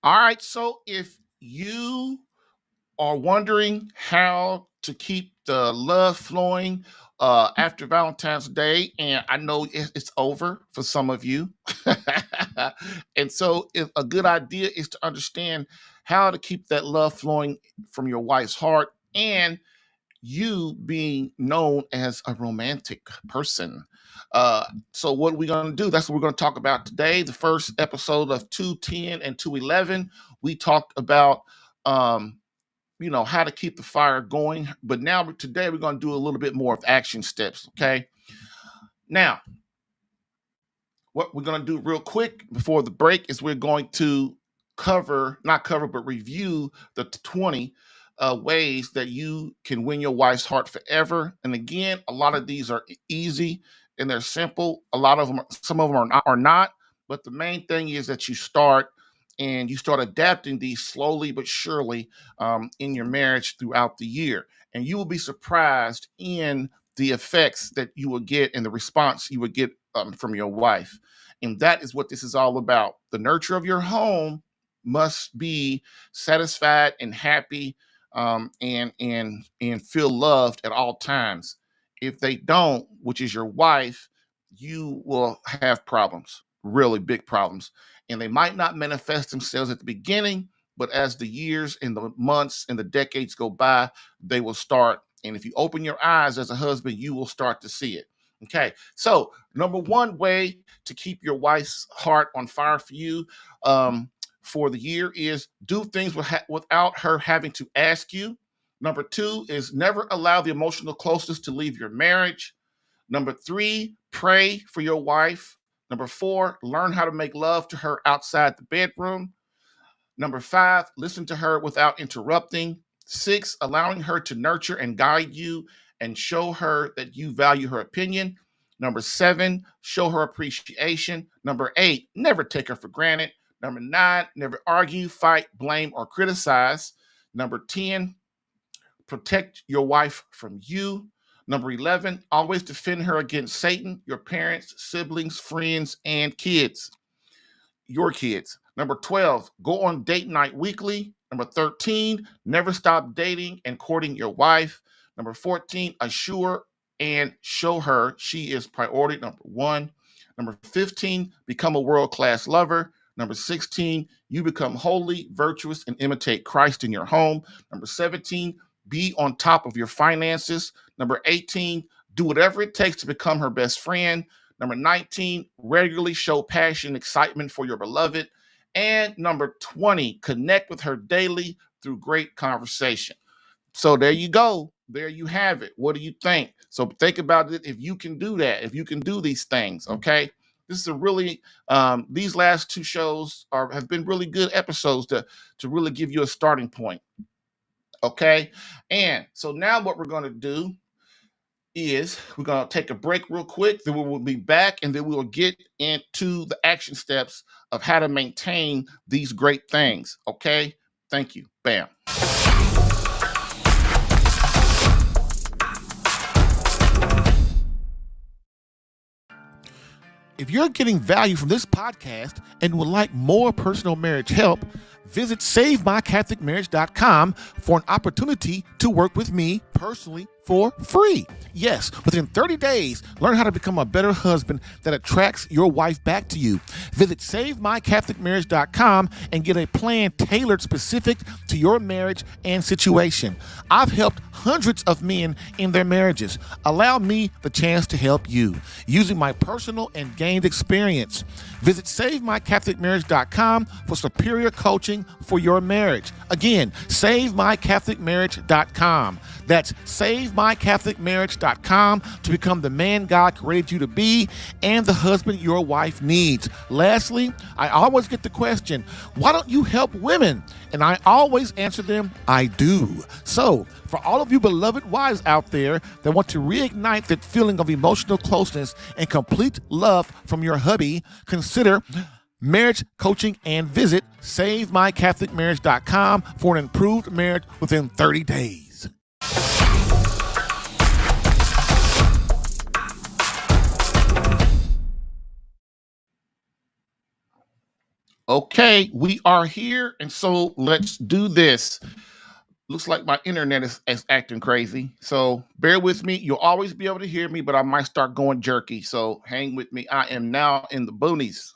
All right. So if you are wondering how to keep the love flowing after Valentine's Day, and I know it's over for some of you. And so, if a good idea is to understand how to keep that love flowing from your wife's heart and you being known as a romantic person. So, what are we going to do? That's what we're going to talk about today. The first episode of 210 and 211, we talked about. How to keep the fire going. But now today we're going to do a little bit more of action steps. Okay. Now, what we're going to do real quick before the break is we're going to not cover, but review the 20 ways that you can win your wife's heart forever. And again, a lot of these are easy and they're simple. A lot of them, some of them are not. But the main thing is that you start adapting these slowly but surely in your marriage throughout the year. And you will be surprised in the effects that you will get and the response you will get from your wife. And that is what this is all about. The nurture of your home must be satisfied and happy, and feel loved at all times. If they don't, which is your wife, you will have problems, really big problems. And they might not manifest themselves at the beginning, but as the years and the months and the decades go by, they will start. And if you open your eyes as a husband, you will start to see it. Okay. So, number one way to keep your wife's heart on fire for you for the year is do things without her having to ask you. Number two is never allow the emotional closeness to leave your marriage. Number three, pray for your wife. Number four, learn how to make love to her outside the bedroom. Number five, listen to her without interrupting. Six, allowing her to nurture and guide you and show her that you value her opinion. Number seven, show her appreciation. Number eight, never take her for granted. Number nine, never argue, fight, blame, or criticize. Number 10, protect your wife from you. Number 11, always defend her against Satan, your parents, siblings, friends, and kids, your kids. Number 12, go on date night weekly. Number 13, never stop dating and courting your wife. Number 14, assure and show her she is priority number one. Number 15, become a world-class lover. Number 16, you become holy, virtuous, and imitate Christ in your home. Number 17, be on top of your finances. Number 18, do whatever it takes to become her best friend. Number 19, regularly show passion and excitement for your beloved. And number 20, connect with her daily through great conversation. So there you go. There you have it. What do you think? So think about it. If you can do that, if you can do these things, okay? This is a really, these last two shows have been really good episodes to really give you a starting point. Okay. And so now what we're going to do is we're going to take a break real quick. Then we will be back and then we will get into the action steps of how to maintain these great things. Okay. Thank you. Bam. If you're getting value from this podcast and would like more personal marriage help, visit SaveMyCatholicMarriage.com for an opportunity to work with me personally for free. Yes, within 30 days, learn how to become a better husband that attracts your wife back to you. Visit SaveMyCatholicMarriage.com and get a plan tailored specific to your marriage and situation. I've helped hundreds of men in their marriages. Allow me the chance to help you using my personal and gained experience. Visit SaveMyCatholicMarriage.com for superior coaching for your marriage. Again, SaveMyCatholicMarriage.com. That's SaveMyCatholicMarriage.com to become the man God created you to be and the husband your wife needs. Lastly, I always get the question, why don't you help women? And I always answer them, I do. So, for all of you beloved wives out there that want to reignite that feeling of emotional closeness and complete love from your hubby, consider marriage coaching and visit SaveMyCatholicMarriage.com for an improved marriage within 30 days. Okay, we are here, and so let's do this. Looks like my internet is acting crazy, so bear with me. You'll always be able to hear me, but I might start going jerky, so hang with me. I am now in the boonies.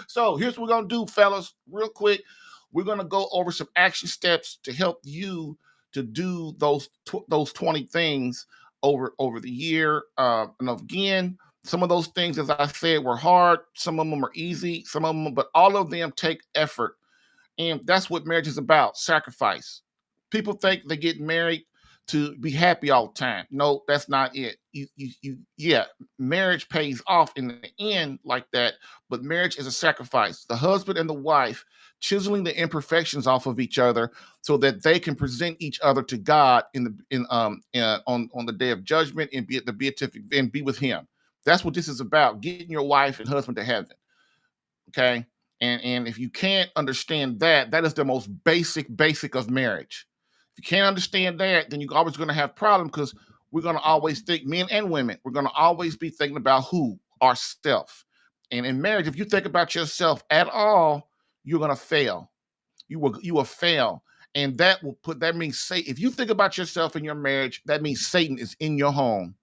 So here's what we're gonna do, fellas, real quick. We're gonna go over some action steps to help you to do those 20 things over the year. And again, some of those things, as I said, were hard. Some of them are easy. Some of them, but all of them take effort, and that's what marriage is about, sacrifice. People think they get married to be happy all the time. No, that's not it. Yeah, marriage pays off in the end like that, but marriage is a sacrifice. The husband and the wife chiseling the imperfections off of each other so that they can present each other to God on the day of judgment and be at the beatific and be with Him. That's what this is about: getting your wife and husband to heaven. Okay. And if you can't understand that, that is the most basic of marriage. If you can't understand that, then you're always going to have problems, because we're going to always think, men and women, we're going to always be thinking about who? Ourself. And in marriage, if you think about yourself at all, you're going to fail. You will fail. And that means, say, if you think about yourself in your marriage, that means Satan is in your home.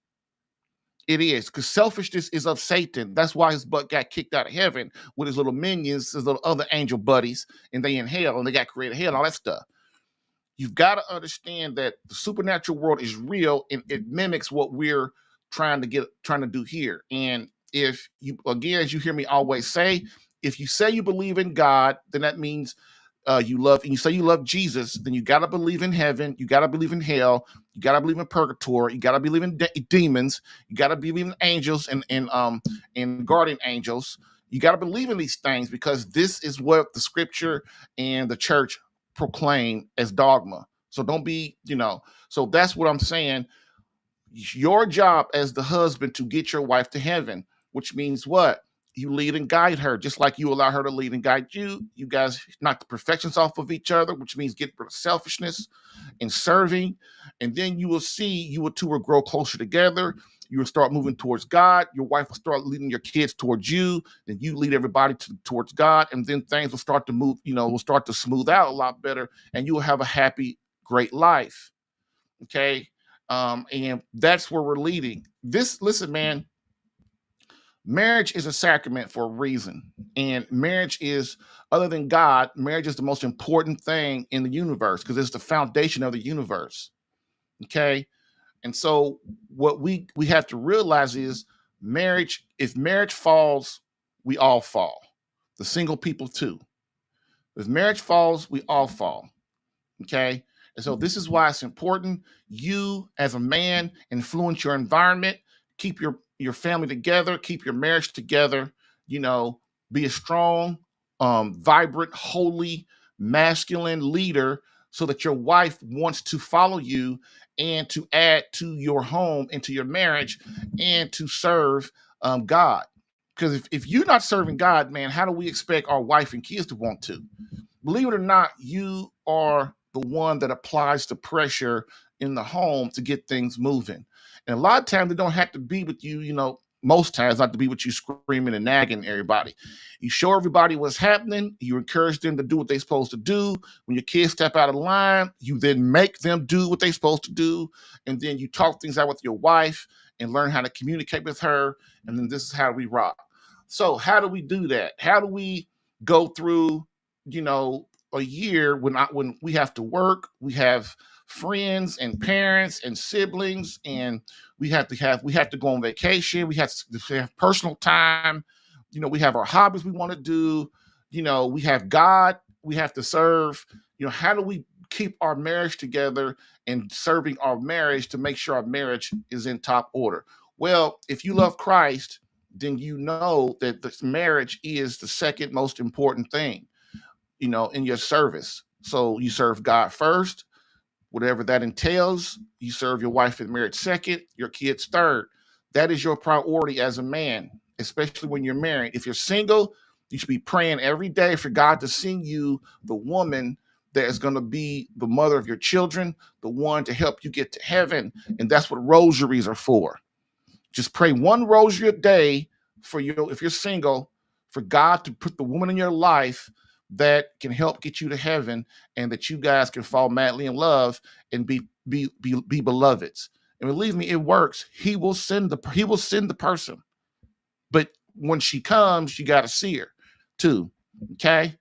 It is, because selfishness is of Satan. That's why his butt got kicked out of heaven with his little minions, his little other angel buddies, and they in hell, and they got created hell and all that stuff. You've got to understand that the supernatural world is real, and it mimics what we're trying to do here. And if you, again, as you hear me always say, if you say you believe in God, then that means you love, and you say you love Jesus, then you got to believe in heaven, you got to believe in hell, you got to believe in purgatory, you got to believe in demons, you got to believe in angels and guardian angels. You got to believe in these things, because this is what the scripture and the church proclaim as dogma. So don't be, so that's what I'm saying. Your job as the husband to get your wife to heaven, which means what? You lead and guide her, just like you allow her to lead and guide you. You guys knock the perfections off of each other, which means get rid of selfishness and serving. And then you will see you two will grow closer together. You will start moving towards God. Your wife will start leading your kids towards you. Then you lead everybody towards God. And then things will start to move, will start to smooth out a lot better. And you will have a happy, great life. Okay. And that's where we're leading. Listen, man, marriage is a sacrament for a reason. And marriage is, other than God, marriage is the most important thing in the universe, because it's the foundation of the universe. Okay. And so what we have to realize is, marriage, if marriage falls, we all fall. The single people too. If marriage falls, we all fall. Okay. And so this is why it's important. You, as a man, influence your environment, keep your family together, keep your marriage together, be a strong, vibrant, holy, masculine leader, so that your wife wants to follow you and to add to your home and to your marriage and to serve God. Because if you're not serving God, man, how do we expect our wife and kids to want to? Believe it or not, you are the one that applies the pressure in the home to get things moving. And a lot of times, they don't have to be with you, most times not to be with you screaming and nagging everybody. You show everybody what's happening. You encourage them to do what they're supposed to do. When your kids step out of line, you then make them do what they're supposed to do. And then you talk things out with your wife and learn how to communicate with her. And then this is how we rock. So how do we do that? How do we go through, a year when we have to work, we have friends and parents and siblings, and we have to go on vacation, we to have personal time, we have our hobbies we want to do, we have God we have to serve. How do we keep our marriage together and serving our marriage to make sure our marriage is in top order? Well, if you love Christ, then you know that this marriage is the second most important thing, in your service. So you serve God first, whatever that entails. You serve your wife and marriage second, your kids third. That is your priority as a man, especially when you're married. If you're single, you should be praying every day for God to send you the woman that is going to be the mother of your children, the one to help you get to heaven. And that's what rosaries are for. Just pray one rosary a day if you're single, for God to put the woman in your life that can help get you to heaven, and that you guys can fall madly in love and be beloveds. And believe me, it works. He will send the person, but when she comes, you got to see her too. Okay.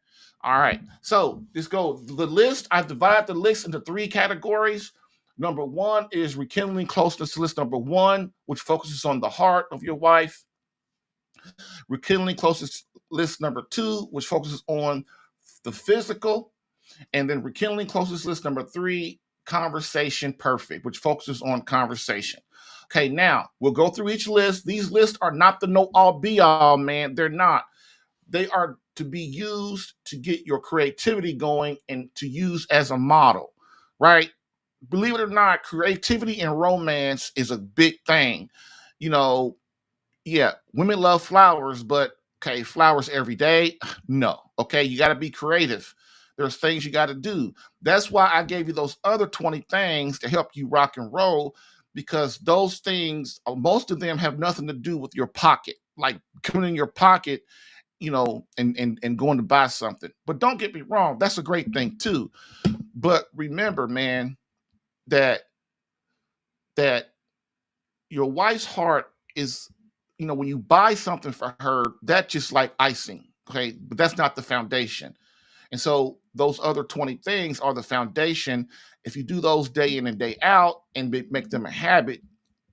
All right. So let's go. The list, I've divided the list into three categories. Number one is rekindling closeness list number one, which focuses on the heart of your wife. Rekindling closeness list number two, which focuses on the physical. And then rekindling closest list number three, conversation perfect, which focuses on conversation. Okay, now we'll go through each list. These lists are not the know all be all, man. They're not. They are to be used to get your creativity going and to use as a model, right? Believe it or not, creativity and romance is a big thing. You know, yeah, women love flowers, but okay, flowers every day? No. Okay, you got to be creative. There's things you got to do. That's why I gave you those other 20 things to help you rock and roll, because those things, most of them have nothing to do with your pocket, like coming in your pocket, and going to buy something. But don't get me wrong, that's a great thing too. But remember, man, that that your wife's heart is, when you buy something for her, that's just like icing. Okay. But that's not the foundation. And so those other 20 things are the foundation. If you do those day in and day out and make them a habit,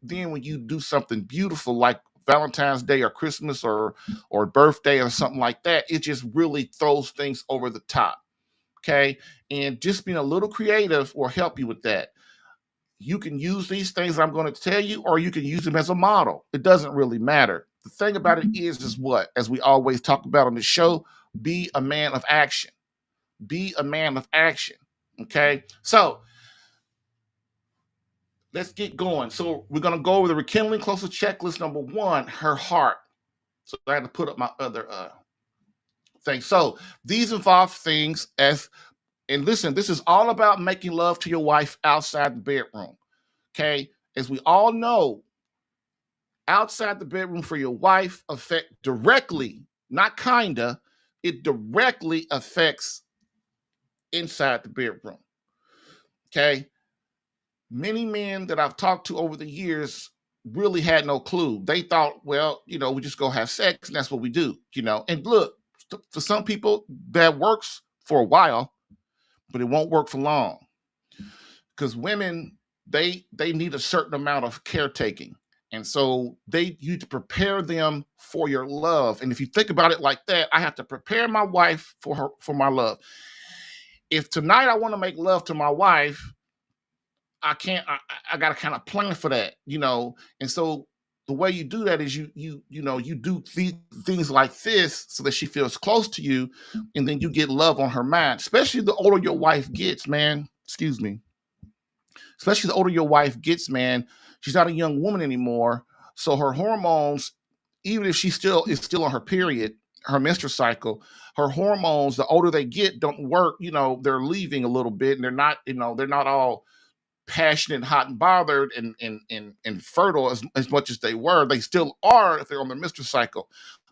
then when you do something beautiful like Valentine's Day or Christmas or birthday or something like that, it just really throws things over the top. Okay. And just being a little creative will help you with that. You can use these things I'm going to tell you, or you can use them as a model. It doesn't really matter. The thing about it is what, as we always talk about on the show, be a man of action. Be a man of action. Okay. So let's get going. So we're going to go over the rekindling closer checklist. Number one, her heart. So I had to put up my other thing. So these involve things and listen, this is all about making love to your wife outside the bedroom. Okay. As we all know, outside the bedroom for your wife affect directly, not kinda, it directly affects inside the bedroom. Okay. Many men that I've talked to over the years really had no clue. They thought, well, we just go have sex and that's what we do. And look, for some people that works for a while, but it won't work for long. Because women, they need a certain amount of caretaking. And so you to prepare them for your love. And if you think about it like that, I have to prepare my wife for my love. If tonight I want to make love to my wife, I can't. I got to kind of plan for that. And so the way you do that is you do things like this so that she feels close to you, and then you get love on her mind. Especially the older your wife gets, man. Excuse me. Especially the older your wife gets, man. She's not a young woman anymore, so her hormones, even if she is still on her period, her menstrual cycle, her hormones, the older they get, don't work. They're leaving a little bit, and they're not all passionate, hot and bothered and fertile as much as they were. They still are if they're on the menstrual cycle.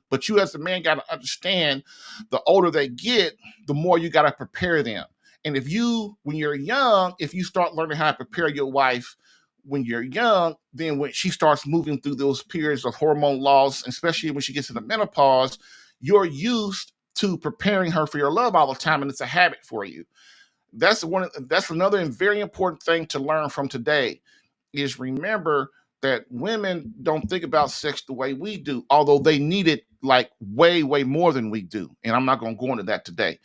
But you as a man got to understand, the older they get, the more you got to prepare them. And when you're young, if you start learning how to prepare your wife when you're young, then when she starts moving through those periods of hormone loss, especially when she gets into menopause, you're used to preparing her for your love all the time, and it's a habit for you. That's another very important thing to learn from today, is remember that women don't think about sex the way we do, although they need it like way, way more than we do. And I'm not going to go into that today,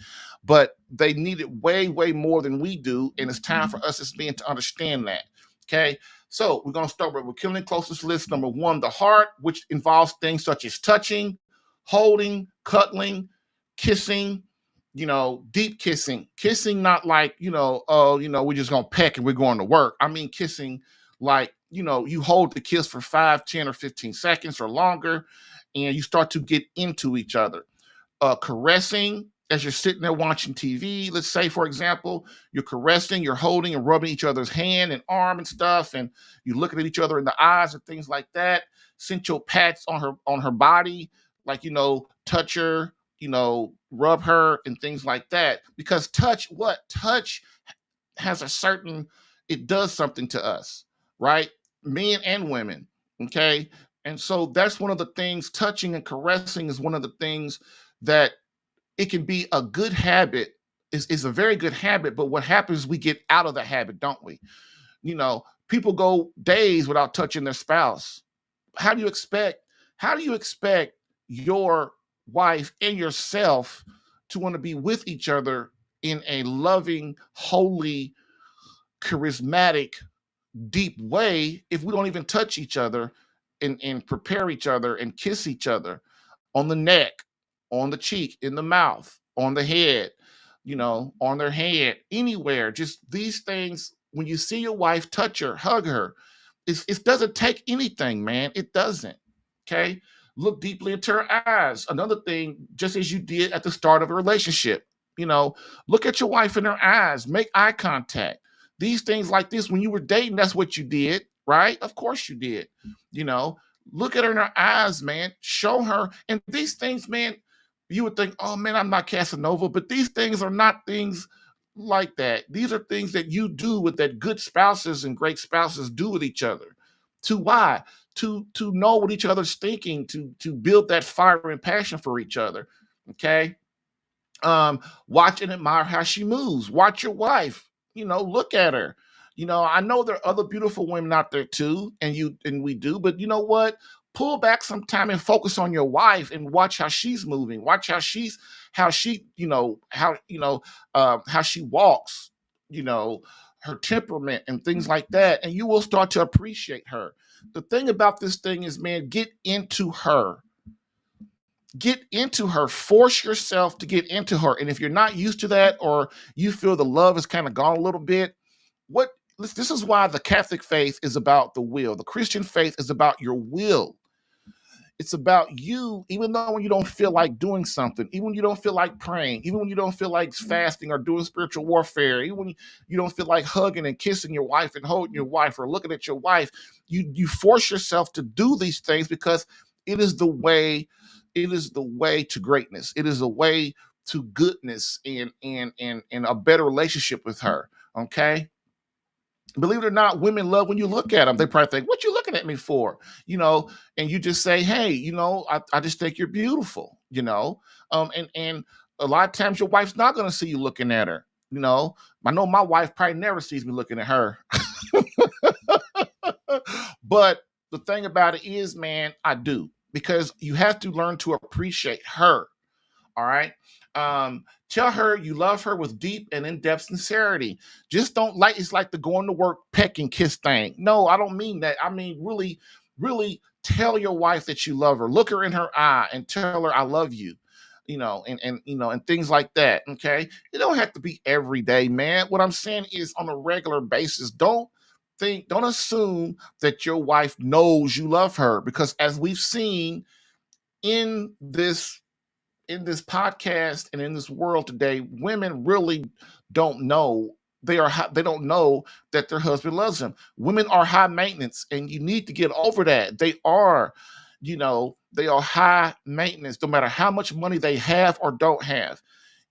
but they need it way, way more than we do. And it's time for us as men to understand that. Okay. So we're going to start with killing closest list. Number one, the heart, which involves things such as touching, holding, cuddling, kissing, deep kissing, not like, we're just going to peck and we're going to work. I mean, kissing like, you hold the kiss for 5, 10, or 15 seconds or longer, and you start to get into each other. Caressing as you're sitting there watching TV, let's say, for example, you're caressing, you're holding and rubbing each other's hand and arm and stuff, and you're looking at each other in the eyes and things like that. Sensual pats on her body, like, touch her, rub her and things like that. Because touch has a certain, it does something to us, right? Men and women. Okay. And so that's one of the things, touching and caressing is one of the things that it can be a good habit, is a very good habit. But what happens, we get out of the habit, don't we? People go days without touching their spouse. How do you expect, your wife and yourself to want to be with each other in a loving, holy, charismatic, deep way if we don't even touch each other and prepare each other and kiss each other on the neck, on the cheek, in the mouth, on the head, on their head, anywhere. Just these things. When you see your wife, touch her, hug her. It doesn't take anything, man. It doesn't. Okay. Look deeply into her eyes. Another thing, just as you did at the start of a relationship, look at your wife in her eyes, make eye contact. These things like this, when you were dating, that's what you did, right? Of course you did. You know, Look at her in her eyes, man. Show her. And these things, man, you would think, oh man, I'm not Casanova, but these things are not things like that. These are things that you do with that good spouses and great spouses do with each other. To why? To know what each other's thinking, to build that fire and passion for each other. Okay. Watch and admire how she moves. Watch your wife. Look at her. I know there are other beautiful women out there too, and we do, but you know what? Pull back some time and focus on your wife and watch how she's moving. Watch how she, how she walks, you know, her temperament and things like that. And you will start to appreciate her. The thing about this thing is, man, get into her. Get into her. Force yourself to get into her. And if you're not used to that, or you feel the love has kind of gone a little bit, this is why the Catholic faith is about the will. The Christian faith is about your will. It's about you, even though when you don't feel like doing something, even when you don't feel like praying, even when you don't feel like fasting or doing spiritual warfare, even when you don't feel like hugging and kissing your wife and holding your wife or looking at your wife, you force yourself to do these things because it is the way. It is the way to greatness. It is the way to goodness and a better relationship with her. Okay. Believe it or not, women love when you look at them. They probably think, what you looking at me for? And you just say, hey, I just think you're beautiful. And a lot of times your wife's not going to see you looking at her. I know my wife probably never sees me looking at her. But the thing about it is, man, I do, because you have to learn to appreciate her. All right. Tell her you love her with deep and in-depth sincerity. Just don't like, it's like the going to work peck and kiss thing. No, I don't mean that. I mean, really, really tell your wife that you love her. Look her in her eye and tell her I love you. And things like that. Okay. It don't have to be every day, man. What I'm saying is on a regular basis. Don't assume that your wife knows you love her, because as we've seen in this podcast and in this world today, women really don't know. They don't know that their husband loves them. Women are high maintenance, and you need to get over that. They are high maintenance, no matter how much money they have or don't have.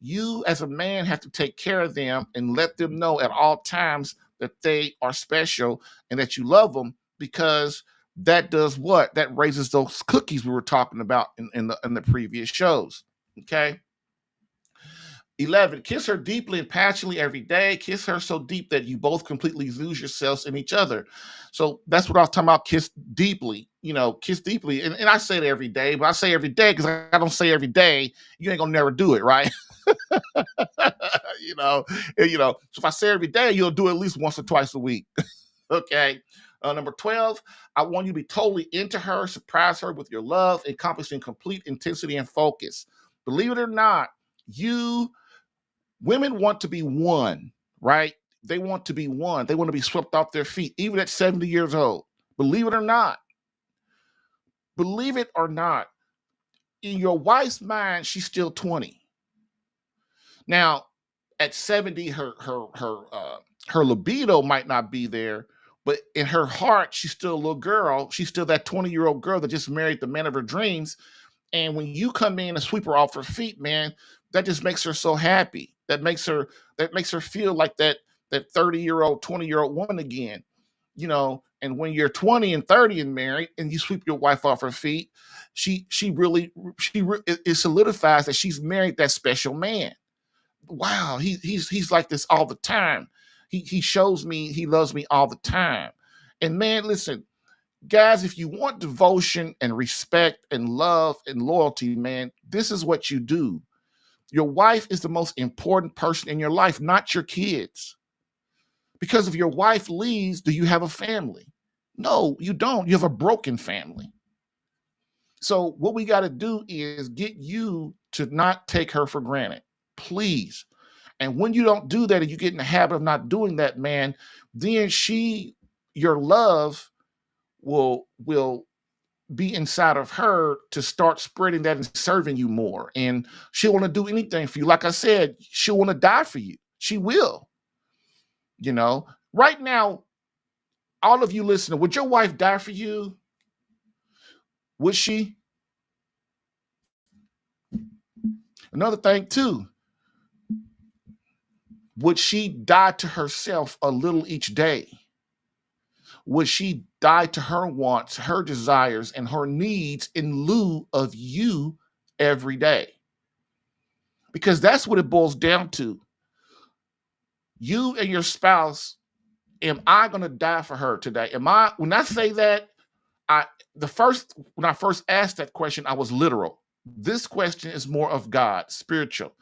You as a man have to take care of them and let them know at all times that they are special and that you love them, because that does what? That raises those cookies we were talking about in the previous shows. Okay. 11, kiss her deeply and passionately every day. Kiss her so deep that you both completely lose yourselves in each other. So that's what I was talking about. Kiss deeply, kiss deeply. And I say it every day, but I say every day because I don't say every day. You ain't gonna never do it, right? you know, so if I say every day, you'll do it at least once or twice a week. Okay. Number 12, I want you to be totally into her, surprise her with your love, encompassing complete intensity and focus. Believe it or not, women want to be one, right? They want to be one. They want to be swept off their feet, even at 70 years old. Believe it or not. Believe it or not. In your wife's mind, she's still 20. Now, at 70, her libido might not be there, but in her heart, she's still a little girl. She's still that 20-year-old girl that just married the man of her dreams. And when you come in and sweep her off her feet, man, that just makes her so happy. That makes her feel like that 30-year-old, 20-year-old woman again. And when you're 20 and 30 and married and you sweep your wife off her feet, it solidifies that she's married that special man. Wow, he's like this all the time. He shows me he loves me all the time. And man, listen, guys, if you want devotion and respect and love and loyalty, man, this is what you do. Your wife is the most important person in your life, not your kids. Because if your wife leaves, do you have a family? No, you don't. You have a broken family. So what we got to do is get you to not take her for granted. Please. And when you don't do that and you get in the habit of not doing that, man, then your love will be inside of her to start spreading that and serving you more. And she'll want to do anything for you. Like I said, she'll want to die for you. She will. Right now, all of you listening, would your wife die for you? Would she? Another thing too, would she die to herself a little each day? Would she die to her wants, her desires, and her needs in lieu of you every day? Because that's what it boils down to. You and your spouse, am I going to die for her today? When I say that, when I first asked that question, I was literal. This question is more of God, spiritual.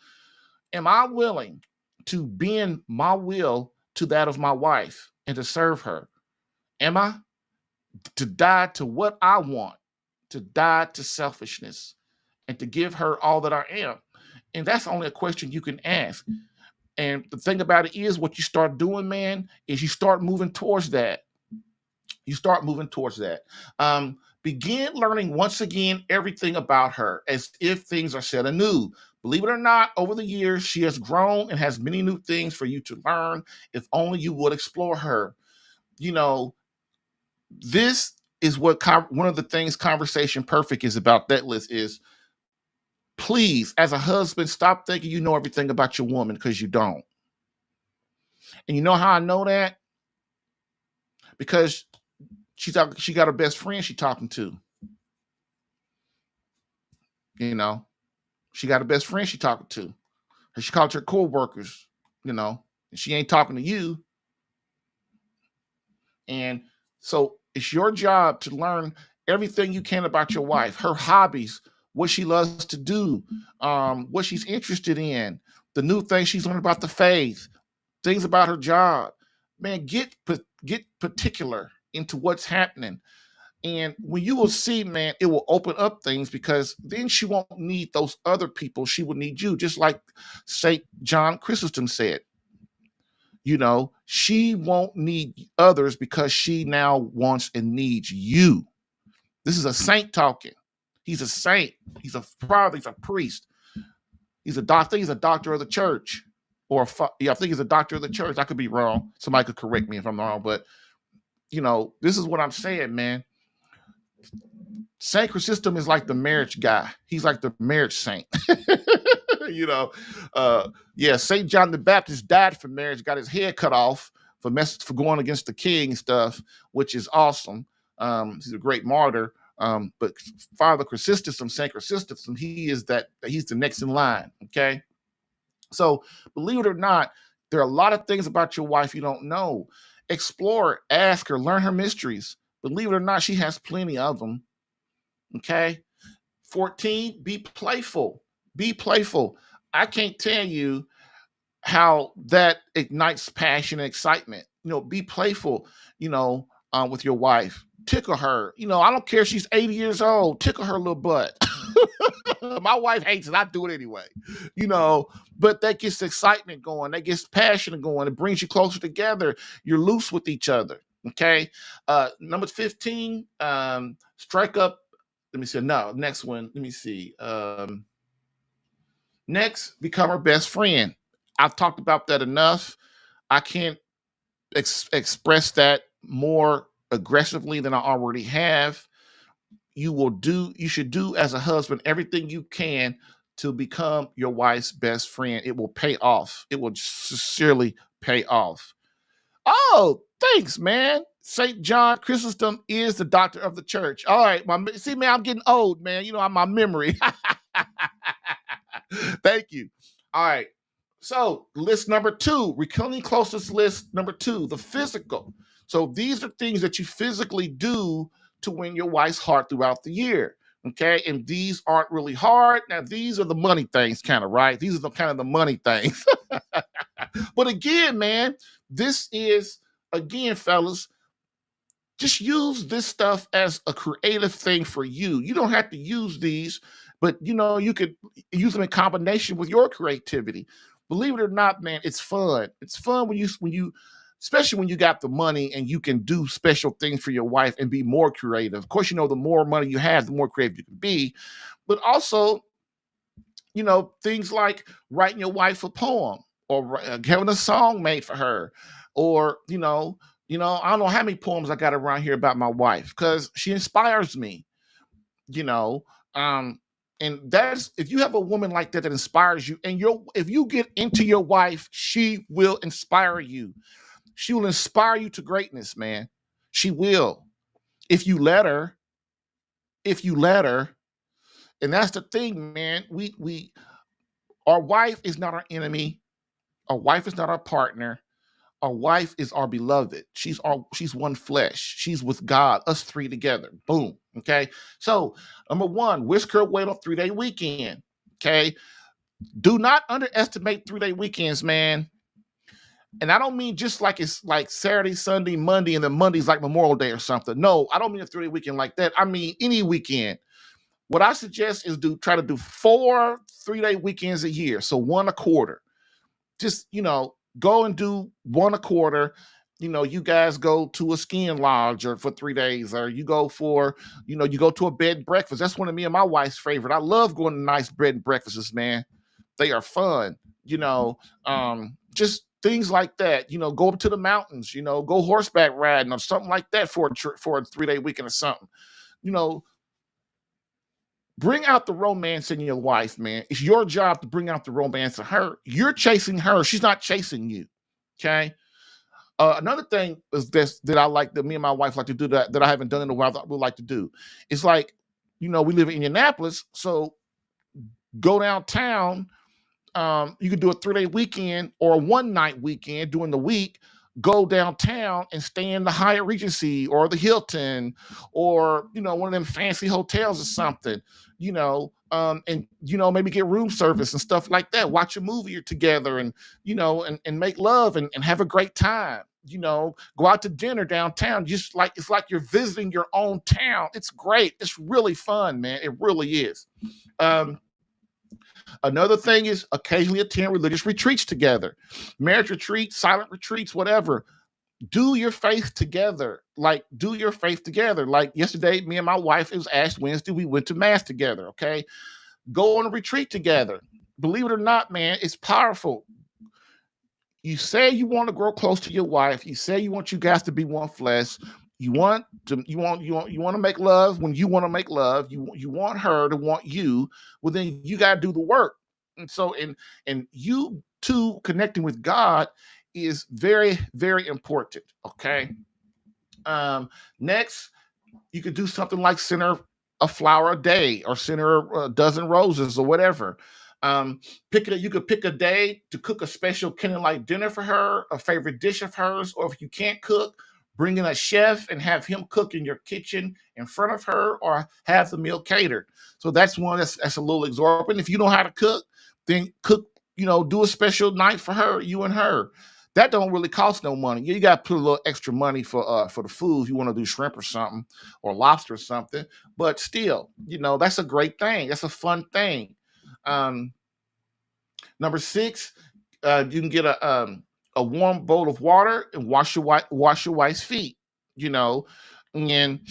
Am I willing to bend my will to that of my wife and to serve her? Am I? To die to what I want, to die to selfishness, and to give her all that I am? And that's only a question you can ask. And the thing about it is, what you start doing, man, is you start moving towards that. You start moving towards that. Begin learning once again everything about her as if things are said anew. Believe it or not, over the years, she has grown and has many new things for you to learn if only you would explore her. This is what one of the things Conversation Perfect is about. That list is, please, as a husband, stop thinking you know everything about your woman, because you don't. And you know how I know that? Because she got her best friend she talking to. She got a best friend she talking to. And she called her co-workers, and she ain't talking to you. And so it's your job to learn everything you can about your wife, her hobbies, what she loves to do, what she's interested in, the new things she's learned about the faith, things about her job. Man, get particular into what's happening. And when you will see, man, it will open up things, because then she won't need those other people. She will need you, just like St. John Chrysostom said. She won't need others because she now wants and needs you. This is a saint talking. He's a saint. He's a father. He's a priest. He's a doctor. He's a doctor of the church. I think he's a doctor of the church. I could be wrong. Somebody could correct me if I'm wrong. But, this is what I'm saying, man. Saint Chrysostom is like the marriage guy. He's like the marriage saint. Saint John the Baptist died for marriage, got his head cut off for going against the king and stuff, which is awesome. He's a great martyr. But Father Chrysostom, Saint Chrysostom, he's the next in line. Okay. So believe it or not, there are a lot of things about your wife you don't know. Explore, ask her, learn her mysteries. Believe it or not, she has plenty of them. Okay. 14, be playful. Be playful. I can't tell you how that ignites passion and excitement. Be playful, with your wife. Tickle her. I don't care if she's 80 years old. Tickle her little butt. My wife hates it. I do it anyway. But that gets excitement going. That gets passion going. It brings you closer together. You're loose with each other. Okay. Number 15, strike up. Let me see. No, next one. Let me see. Next, become her best friend. I've talked about that enough. I can't express that more aggressively than I already have. you should do as a husband everything you can to become your wife's best friend. It will pay off. It will sincerely pay off. Oh, thanks, man. St. John Chrysostom is the doctor of the church. All right, see, man, I'm getting old, man. You know, I'm my memory. Thank you. All right. So, list number two, recurring closest list number two, the physical. So, these are things that you physically do to win your wife's heart throughout the year. Okay. And these aren't really hard. Now, these are the money things, kind of, right? These are the kind of the money things. But again, man, this is, again, fellas, just use this stuff as a creative thing for you. You don't have to use these, but you could use them in combination with your creativity. Believe it or not, man, it's fun. It's fun when you especially when you got the money and you can do special things for your wife and be more creative. Of course, the more money you have, the more creative you can be. But also, things like writing your wife a poem or having a song made for her, or I don't know how many poems I got around here about my wife because she inspires me. You know, um, and that's if you have a woman like that that inspires you, and if you get into your wife, she will inspire you. She will inspire you to greatness, man. She will if you let her. If you let her, and that's the thing, man. We Our wife is not our enemy. Our wife is not our partner. Our wife is our beloved. She's one flesh. She's with God, us three together. Boom. Okay. So, number one, whisk her away on 3-day weekend. Okay. Do not underestimate 3-day weekends, man. And I don't mean just like it's like Saturday, Sunday, Monday, and then Monday's like Memorial Day or something. No, I don't mean a 3-day weekend like that. I mean any weekend. What I suggest is try to do 4 3-day weekends a year. So one a quarter. Just go and do one a quarter. You guys go to a skiing lodge or for 3 days, or you go for you go to a bed and breakfast. That's one of me and my wife's favorite. I love going to nice bed and breakfasts, man. They are fun. Just things like that. Go up to the mountains, go horseback riding or something like that for a 3-day weekend or something. you know Bring out the romance in your wife, man. It's your job to bring out the romance in her. You're chasing her. She's not chasing you. Okay. Another thing is this that I like, that me and my wife like to do, that I haven't done in a while, that we like to do. It's like, we live in Indianapolis, so go downtown. You could do a 3-day weekend or a 1-night weekend during the week. Go downtown and stay in the Hyatt Regency or the Hilton, or one of them fancy hotels or something. And maybe get room service and stuff like that. Watch a movie together, and and make love, and have a great time. Go out to dinner downtown. Just like it's like you're visiting your own town. It's great. It's really fun, man. It really is. Um, Another thing is occasionally attend religious retreats together, marriage retreats, silent retreats, whatever. Do your faith together. Like, do your faith together. Like yesterday, me and my wife, it was Ash Wednesday, we went to mass together. Okay. Go on a retreat together. Believe it or not, man, it's powerful. You say you want to grow close to your wife. You say you want you guys to be one flesh. You want to make love when you want to make love. You want her to want you. Well, then you got to do the work. And so, and you two connecting with God is very, very important. Okay. Next, you could do something like send her a flower a day, or send her a dozen roses, or whatever. You could pick a day to cook a special candlelight dinner for her, a favorite dish of hers, or if you can't cook, bring in a chef and have him cook in your kitchen in front of her, or have the meal catered. So that's one that's a little exorbitant. If you know how to cook, then cook, do a special night for her, you and her. That don't really cost no money. You got to put a little extra money for the food if you want to do shrimp or something, or lobster or something. But still, that's a great thing. That's a fun thing. Um, Number 6, you can get a warm bowl of water and wash your wife's feet. You know, and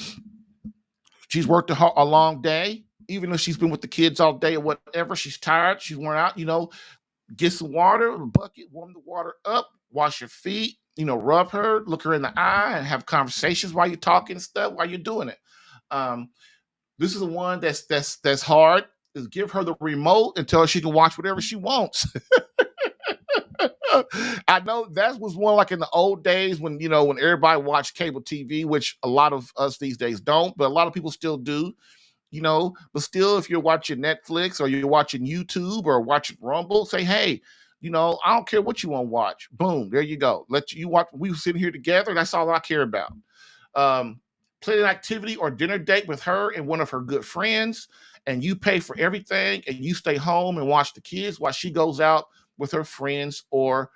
she's worked a long day. Even if she's been with the kids all day or whatever, she's tired, she's worn out. Get some water, a bucket, warm the water up, wash your feet. Rub her, look her in the eye, and have conversations while you're talking stuff while you're doing it. Um, This is the one that's hard. Is give her the remote and tell her she can watch whatever she wants. I know that was one like in the old days when when everybody watched cable TV, which a lot of us these days don't, but a lot of people still do. But still, if you're watching Netflix or you're watching YouTube or watching Rumble, say, hey, I don't care what you want to watch. Boom, there you go. Let you watch. We sitting here together. That's all I care about. Um, Plan an activity or dinner date with her and one of her good friends, and you pay for everything, and you stay home and watch the kids while she goes out with her friends or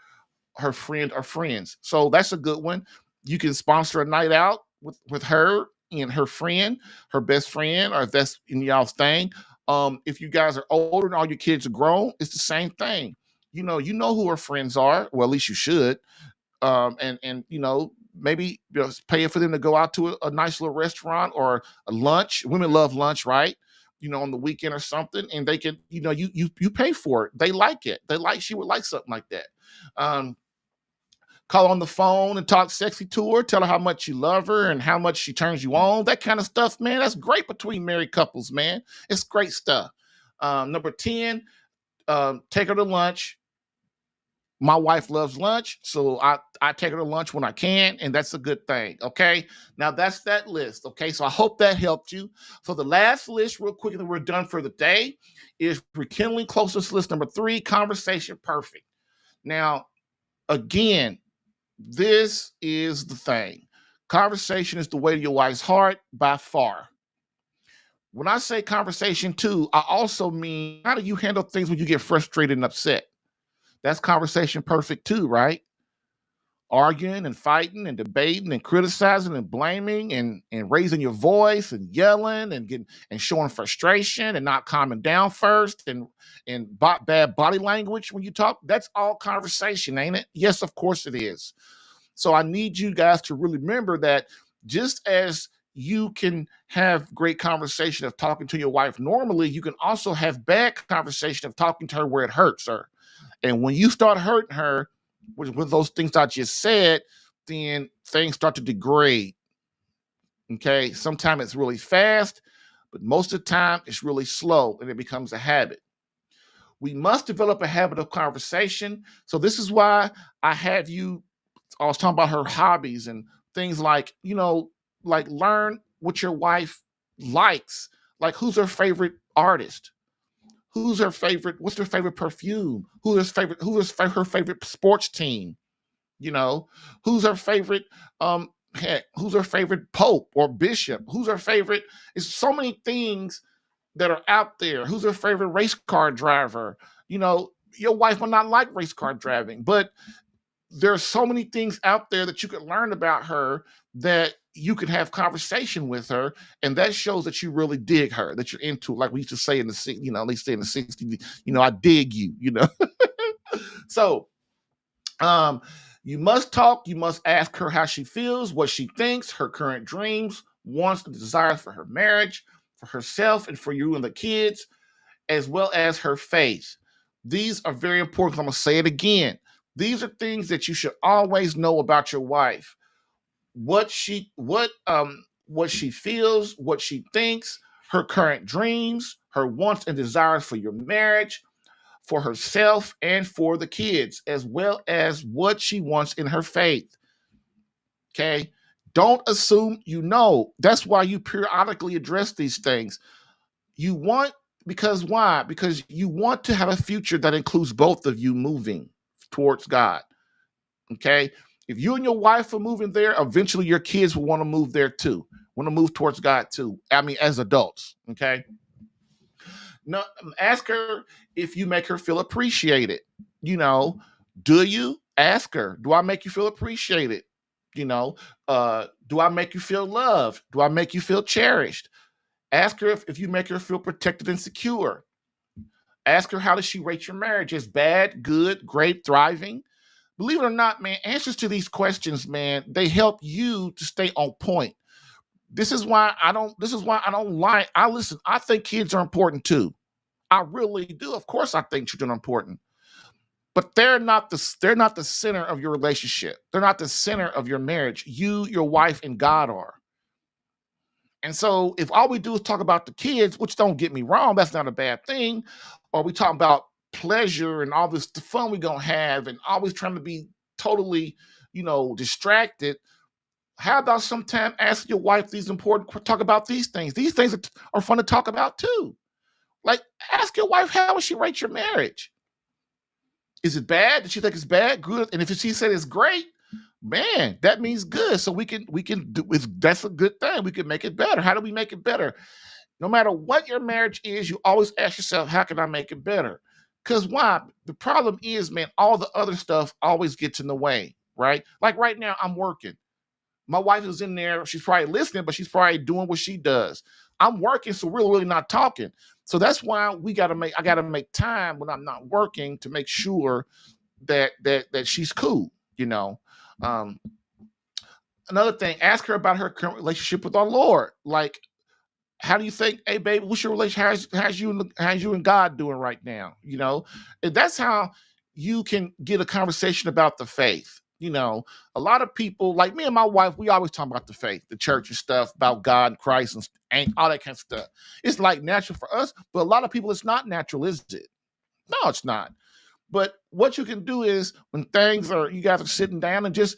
her friend or friends. So that's a good one. You can sponsor a night out with her and her friend, her best friend, or if that's in y'all's thing. If you guys are older and all your kids are grown, it's the same thing. You know who her friends are. Well, at least you should. And maybe pay for them to go out to a nice little restaurant or a lunch. Women love lunch, right? On the weekend or something, and they can, you pay for it. They like it. She would like something like that. Um, Call on the phone and talk sexy to her, tell her how much you love her and how much she turns you on, that kind of stuff, man. That's great between married couples, man. It's great stuff. Number 10, take her to lunch. My wife loves lunch, so I take her to lunch when I can, and that's a good thing. Okay, now that's that list. Okay, so I hope that helped you. So the last list, real quick, and we're done for the day, is rekindling closeness list number 3, conversation perfect. Now, again, this is the thing. Conversation is the way to your wife's heart by far. When I say conversation too, I also mean how do you handle things when you get frustrated and upset? That's conversation perfect too, right? Arguing and fighting and debating and criticizing and blaming and raising your voice and yelling and getting and showing frustration and not calming down first and bad body language when you talk. That's all conversation, ain't it? Yes, of course it is. So I need you guys to really remember that just as you can have great conversation of talking to your wife normally, you can also have bad conversation of talking to her where it hurts her. And when you start hurting her with those things I just said, then things start to degrade. Okay. Sometimes it's really fast, but most of the time it's really slow and it becomes a habit. We must develop a habit of conversation. So this is why I was talking about her hobbies and things like, like learn what your wife likes. Like who's her favorite artist? What's her favorite perfume? Her favorite sports team? You know, who's her favorite who's her favorite pope or bishop? Who's her favorite? It's so many things that are out there. Who's her favorite race car driver? Your wife will not like race car driving, but there's so many things out there that you could learn about her that you could have conversation with her, and that shows that you really dig her, that you're into it. Like we used to say in they say in the 60s, I dig you, So um you must talk, you must ask her how she feels, what she thinks, her current dreams, wants, and desires for her marriage, for herself, and for you and the kids, as well as her faith. These are very important. I'm going to say it again. These are things that you should always know about your wife. What she feels, what she thinks, her current dreams, her wants and desires for your marriage, for herself and for the kids, as well as what she wants in her faith. Okay? Don't assume you know. That's why you periodically address these things. You want Because why? Because you want to have a future that includes both of you moving towards God. Okay? If you and your wife are moving there, eventually your kids will want to move there too. Want to move towards God too. I mean, as adults. Okay. No, ask her if you make her feel appreciated. You know, do you? Ask her, do I make you feel appreciated? Do I make you feel loved? Do I make you feel cherished? Ask her if you make her feel protected and secure. Ask her, how does she rate your marriage? Is bad, good, great, thriving? Believe it or not, man, answers to these questions, man, they help you to stay on point. This is why I don't lie. I think kids are important too. I really do. Of course I think children are important. But they're not the center of your relationship. They're not the center of your marriage. You, your wife, and God are. And so if all we do is talk about the kids, which don't get me wrong, that's not a bad thing, or we talk about pleasure and all this the fun we're gonna have and always trying to be totally, distracted. How about sometime ask your wife these important talk about these things? These things are fun to talk about too. Like ask your wife, how would she rate your marriage? Is it bad? Does she think it's bad? Good. And if she said it's great, man, that means good. So we can do that's a good thing. We can make it better. How do we make it better? No matter what your marriage is, you always ask yourself, how can I make it better? Because why? The problem is, man, all the other stuff always gets in the way, right? Like right now, I'm working. My wife is in there. She's probably listening, but she's probably doing what she does. I'm working, so we're really not talking. So that's why I gotta make time when I'm not working to make sure that she's cool, you know. Um, Another thing, ask her about her current relationship with our Lord. Like, how do you think, hey baby, what's your relationship? How's you and God doing right now? And that's how you can get a conversation about the faith. A lot of people, like me and my wife, we always talk about the faith, the church and stuff, about God and Christ and all that kind of stuff. It's like natural for us, but a lot of people, it's not natural, is it? No, it's not. But what you can do is when you guys are sitting down and just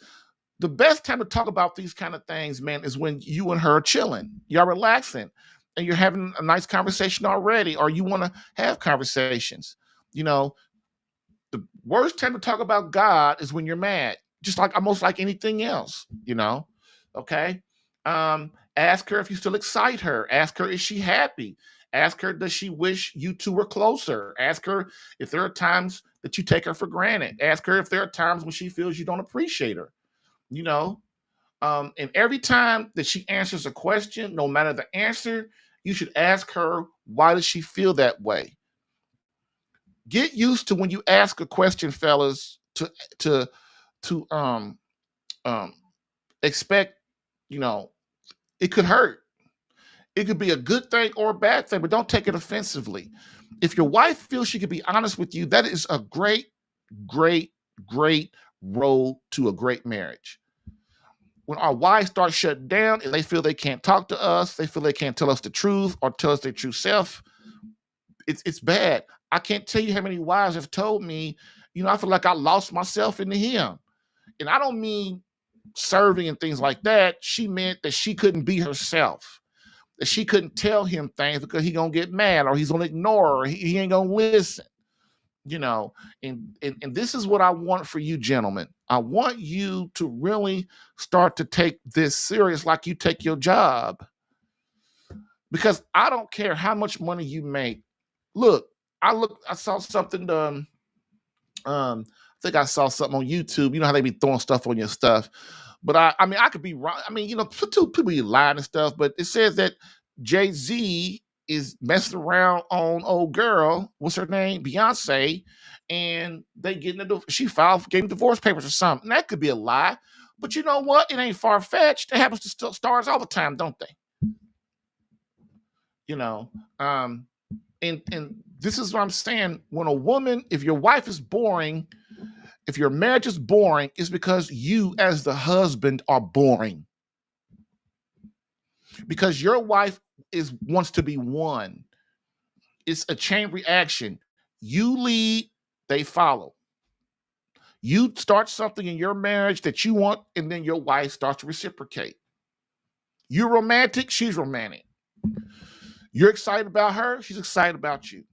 the best time to talk about these kind of things, man, is when you and her are chilling, y'all relaxing, and you're having a nice conversation already, or you want to have conversations. The worst time to talk about God is when you're mad, just like almost like anything else. Okay. Ask her if you still excite her. Ask her, is she happy? Ask her, does she wish you two were closer? Ask her if there are times that you take her for granted. Ask her if there are times when she feels you don't appreciate her. you know and every time that she answers a question, no matter the answer, you should ask her, why does she feel that way? Get used to when you ask a question, fellas, to um expect, you know it could hurt. It could be a good thing or a bad thing, but don't take it offensively. If your wife feels she could be honest with you, that is a great, great, great road to a great marriage. When our wives start shutting down and they feel they can't talk to us, they feel they can't tell us the truth or tell us their true self, it's bad. I can't tell you how many wives have told me, I feel like I lost myself into him. And I don't mean serving and things like that. She meant that she couldn't be herself, that she couldn't tell him things because he gonna get mad or he's gonna ignore her, or he ain't gonna listen. And this is what I want for you, gentlemen. I want you to really start to take this serious like you take your job. Because I don't care how much money you make. I saw something, I think I saw something on YouTube. You know how they be throwing stuff on your stuff. But I mean, I could be wrong. I mean, people be lying and stuff, but it says that Jay-Z is messing around on old girl, what's her name? Beyonce, and they getting she gave divorce papers or something. That could be a lie. But you know what? It ain't far-fetched. It happens to stars all the time, don't they? And this is what I'm saying. When a woman, if your wife is boring, if your marriage is boring, it's because you as the husband are boring. Because your wife wants to be one. It's a chain reaction. You lead, they follow. You start something in your marriage that you want, and then your wife starts to reciprocate. You're romantic, she's romantic. You're excited about her, she's excited about you.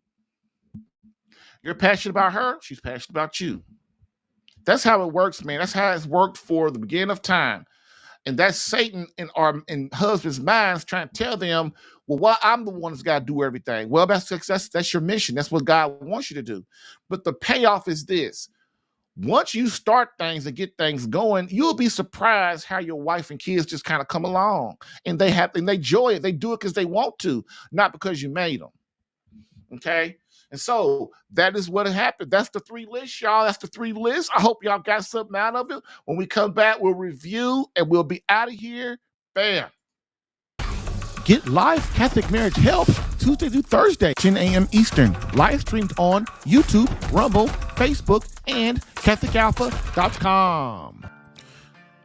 You're passionate about her, she's passionate about you. That's how it works, man. That's how it's worked for the beginning of time. And that's Satan in husbands' minds trying to tell them, well, I'm the one that's got to do everything. Well, that's your mission. That's what God wants you to do. But the payoff is this. Once you start things and get things going, you'll be surprised how your wife and kids just kind of come along. And they enjoy it. They do it because they want to, not because you made them. Okay? And so that is what happened. That's the 3 lists, y'all. That's the 3 lists. I hope y'all got something out of it. When we come back, we'll review and we'll be out of here. Bam. Get live Catholic Marriage Help Tuesday through Thursday, 10 a.m. Eastern. Live streamed on YouTube, Rumble, Facebook, and CatholicAlpha.com.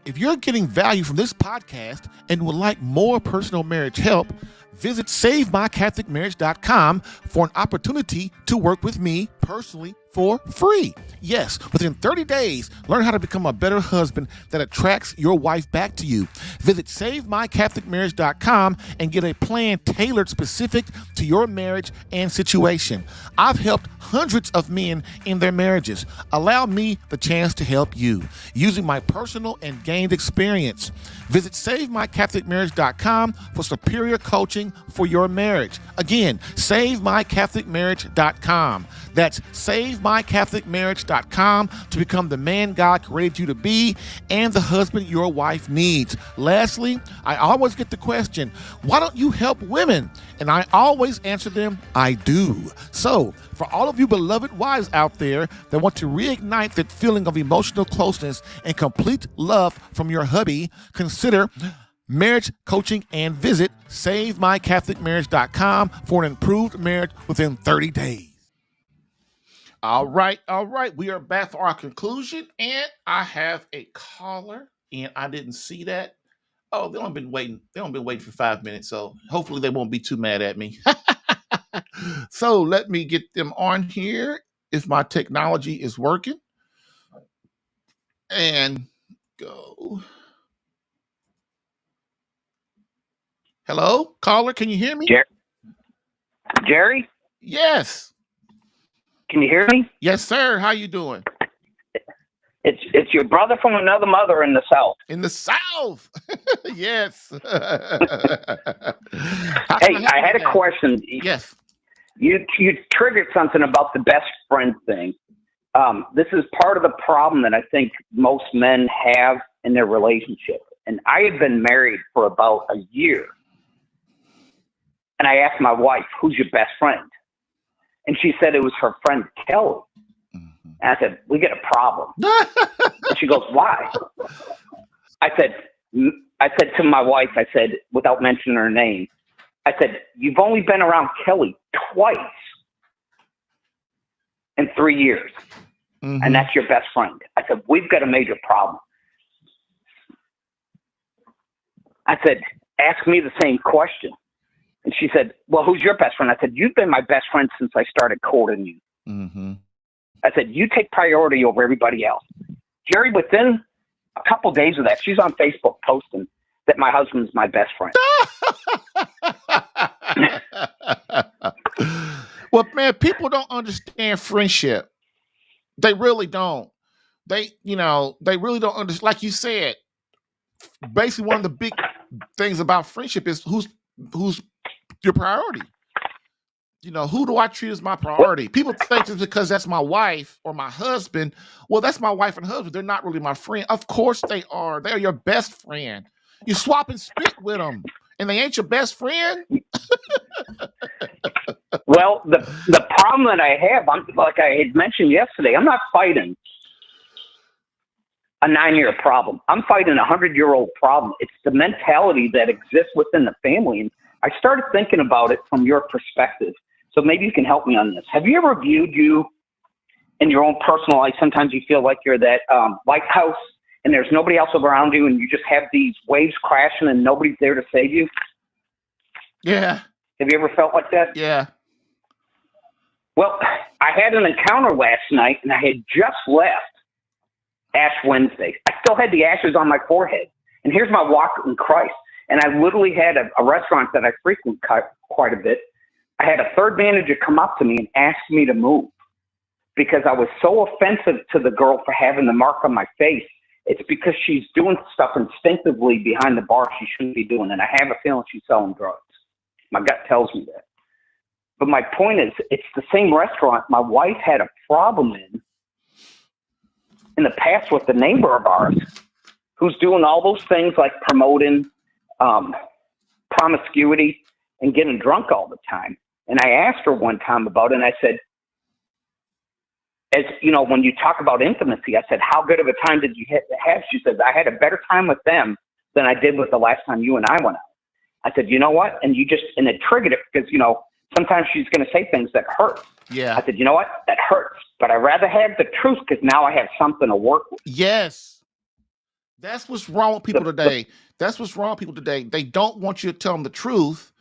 If you're getting value from this podcast and would like more personal marriage help, visit SaveMyCatholicMarriage.com for an opportunity to work with me personally for free. Yes, within 30 days, learn how to become a better husband that attracts your wife back to you. Visit SaveMyCatholicMarriage.com and get a plan tailored specific to your marriage and situation. I've helped hundreds of men in their marriages. Allow me the chance to help you using my personal and gained experience. Visit SaveMyCatholicMarriage.com for superior coaching for your marriage. Again, SaveMyCatholicMarriage.com. That's SaveMyCatholicMarriage.com to become the man God created you to be and the husband your wife needs. Lastly, I always get the question, why don't you help women? And I always answer them, I do. So, for all of you beloved wives out there that want to reignite that feeling of emotional closeness and complete love from your hubby, consider marriage coaching and visit SaveMyCatholicMarriage.com for an improved marriage within 30 days. All right. We are back for our conclusion, and I have a caller, and I didn't see that. Oh, they only been waiting for 5 minutes, so hopefully they won't be too mad at me. So let me get them on here if my technology is working. And go. Hello, caller, can you hear me? Jerry? Yes. Can you hear me? Yes, sir. How you doing? It's your brother from another mother in the South. In the South. Yes. Hey, I had a question. Yes. You triggered something about the best friend thing. This is part of the problem that I think most men have in their relationship. And I had been married for about a year. And I asked my wife, who's your best friend? And she said it was her friend Kelly. Mm-hmm. And I said, we got a problem. And she goes, why? I said to my wife, I said, without mentioning her name, I said, you've only been around Kelly twice in 3 years. Mm-hmm. And that's your best friend. I said, we've got a major problem. I said, ask me the same question. And she said, well, who's your best friend? I said, you've been my best friend since I started courting you. Mm-hmm. I said, you take priority over everybody else. Jerry, within a couple days of that, she's on Facebook posting that my husband's my best friend. Well, man, people don't understand friendship. They really don't. They really don't understand. Like you said, basically one of the big things about friendship is who's your priority. Who do I treat as my priority? People think it's because that's my wife or my husband. Well, that's my wife and husband. They're not really my friend. Of course they are. They're your best friend. You swap and spit with them, and they ain't your best friend. Well, the problem that I have, like I had mentioned yesterday, I'm not fighting a 9-year problem. I'm fighting a 100-year-old problem. It's the mentality that exists within the family. And I started thinking about it from your perspective. So maybe you can help me on this. Have you ever viewed you in your own personal life? Sometimes you feel like you're that lighthouse and there's nobody else around you and you just have these waves crashing and nobody's there to save you. Yeah. Have you ever felt like that? Yeah. Well, I had an encounter last night and I had just left Ash Wednesday. I still had the ashes on my forehead. And here's my walk in Christ. And I literally had a restaurant that I frequent quite a bit. I had a third manager come up to me and ask me to move because I was so offensive to the girl for having the mark on my face. It's because she's doing stuff instinctively behind the bar she shouldn't be doing. And I have a feeling she's selling drugs. My gut tells me that. But my point is, it's the same restaurant my wife had a problem in the past with the neighbor of ours who's doing all those things like promoting promiscuity and getting drunk all the time. And I asked her one time about it, and I said, as you know, when you talk about intimacy, I said, how good of a time did you have? She said, I had a better time with them than I did with the last time you and I went out. I said, you know what? And it triggered it because, sometimes she's going to say things that hurt. Yeah. I said, you know what? That hurts, but I'd rather have the truth because now I have something to work with. Yes. That's what's wrong with people today. That's what's wrong with people today. They don't want you to tell them the truth.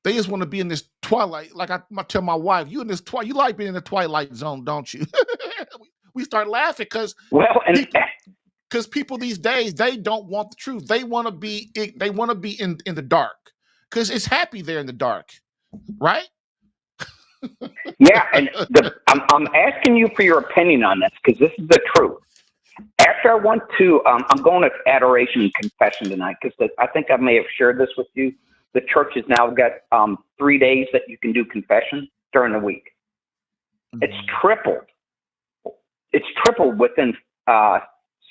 They just want to be in this twilight. Like I tell my wife, you in this twilight. You like being in the twilight zone, don't you? We start laughing well, and because people these days, they don't want the truth. They want to be. They want to be in the dark because it's happy there in the dark, right? yeah, and I'm asking you for your opinion on this because this is the truth. After I went to, I'm going to adoration and confession tonight because I think I may have shared this with you. The church has now got 3 days that you can do confession during the week. It's tripled. It's tripled within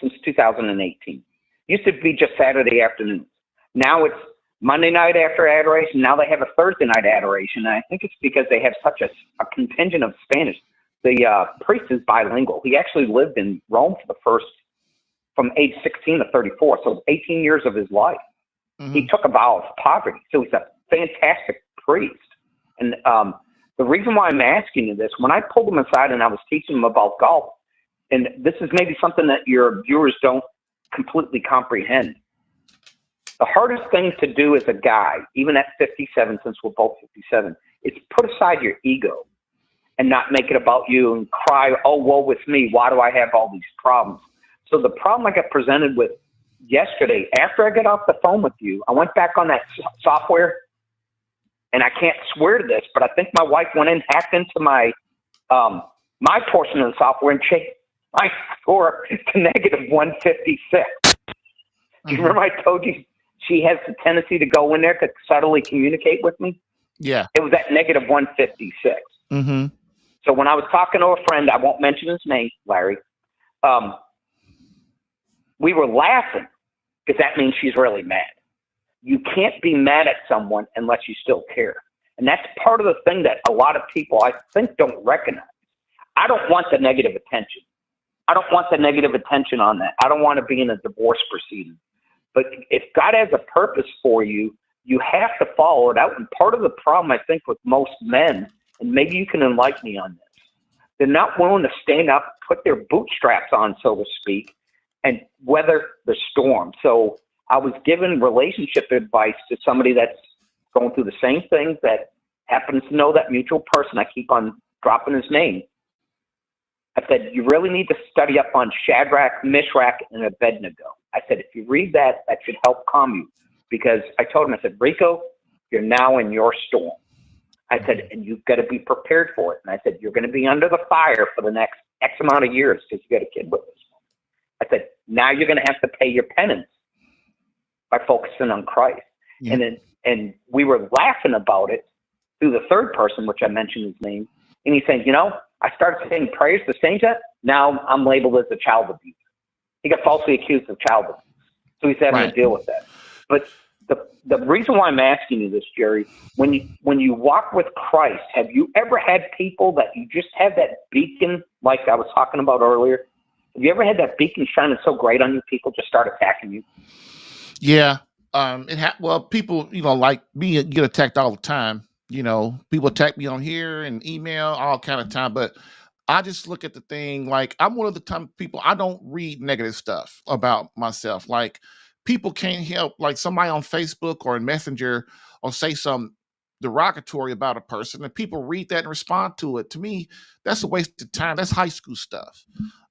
since 2018. Used to be just Saturday afternoons. Now it's Monday night after adoration. Now they have a Thursday night adoration. And I think it's because they have such a contingent of Spanish. The priest is bilingual. He actually lived in Rome from age 16 to 34, so 18 years of his life. Mm-hmm. He took a vow of poverty, so he's a fantastic priest. And the reason why I'm asking you this, when I pulled him aside and I was teaching him about golf, and this is maybe something that your viewers don't completely comprehend. The hardest thing to do as a guy, even at 57, since we're both 57, is put aside your ego and not make it about you and cry, oh, woe with me, why do I have all these problems? So the problem I got presented with yesterday, after I got off the phone with you, I went back on that software, and I can't swear to this, but I think my wife went in, hacked into my portion of the software and changed my score to negative 156. Do you remember I told you she has the tendency to go in there to subtly communicate with me? Yeah. It was at negative 156. Mm-hmm. So when I was talking to a friend, I won't mention his name, Larry, we were laughing because that means she's really mad. You can't be mad at someone unless you still care. And that's part of the thing that a lot of people, I think, don't recognize. I don't want the negative attention. I don't want the negative attention on that. I don't want to be in a divorce proceeding. But if God has a purpose for you, you have to follow it out. And part of the problem, I think, with most men, and maybe you can enlighten me on this, they're not willing to stand up, put their bootstraps on, so to speak, and weather the storm. So I was given relationship advice to somebody that's going through the same things, that happens to know that mutual person. I keep on dropping his name. I said, you really need to study up on Shadrach, Meshach, and Abednego. I said, if you read that, that should help calm you. Because I told him, I said, Rico, you're now in your storm. I said, and you've got to be prepared for it. And I said, you're going to be under the fire for the next X amount of years because you got a kid with us. I said, now you're going to have to pay your penance by focusing on Christ. Yeah. And we were laughing about it through the third person, which I mentioned his name. And he's saying, I started saying prayers to saints. Now I'm labeled as a child abuser. He got falsely accused of child abuse. So he's having to deal with that. But the reason why I'm asking you this, Jerry, when you walk with Christ, have you ever had people that you just have that beacon, like I was talking about earlier? Have you ever had that beacon shining so great on you, people just start attacking you? Yeah. Well, people, like me, get attacked all the time. People attack me on here and email all kind of time, but I just look at the thing like I'm one of the time people, I don't read negative stuff about myself. Like people can't help, like somebody on Facebook or in Messenger or say some derogatory about a person and people read that and respond to it. To me, that's a waste of time. That's high school stuff.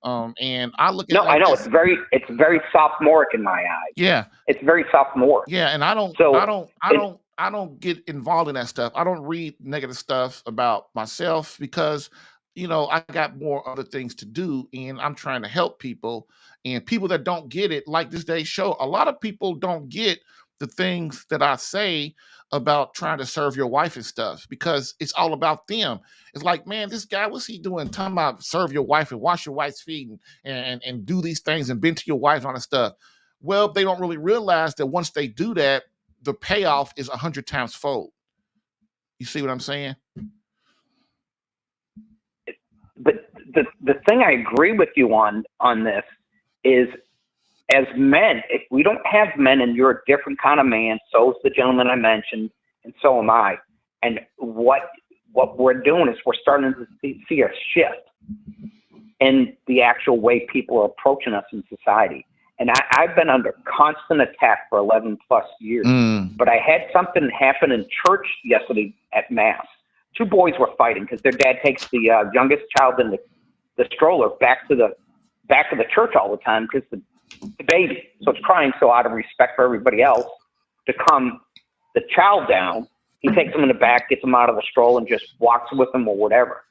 And I look at I know it's very sophomoric in my eyes. Yeah. It's very sophomoric. Yeah. And I don't get involved in that stuff. I don't read negative stuff about myself because, I got more other things to do and I'm trying to help people, and people that don't get it, like this day's show, a lot of people don't get the things that I say about trying to serve your wife and stuff because it's all about them. It's like, man, this guy, what's he doing? Talking about serve your wife and wash your wife's feet and do these things and bend to your wife and all that stuff. Well, they don't really realize that once they do that, the payoff is 100 times fold. You see what I'm saying? But the thing I agree with you on this is, as men, if we don't have men, and you're a different kind of man, so is the gentleman I mentioned, and so am I. And what we're doing is we're starting to see a shift in the actual way people are approaching us in society. And I've been under constant attack for 11 plus years. Mm. But I had something happen in church yesterday at Mass. Two boys were fighting because their dad takes the youngest child in the stroller back to the church all the time because the baby. So it's crying. So out of respect for everybody else, to calm the child down, he takes them in the back, gets them out of the stroller, and just walks with them or whatever.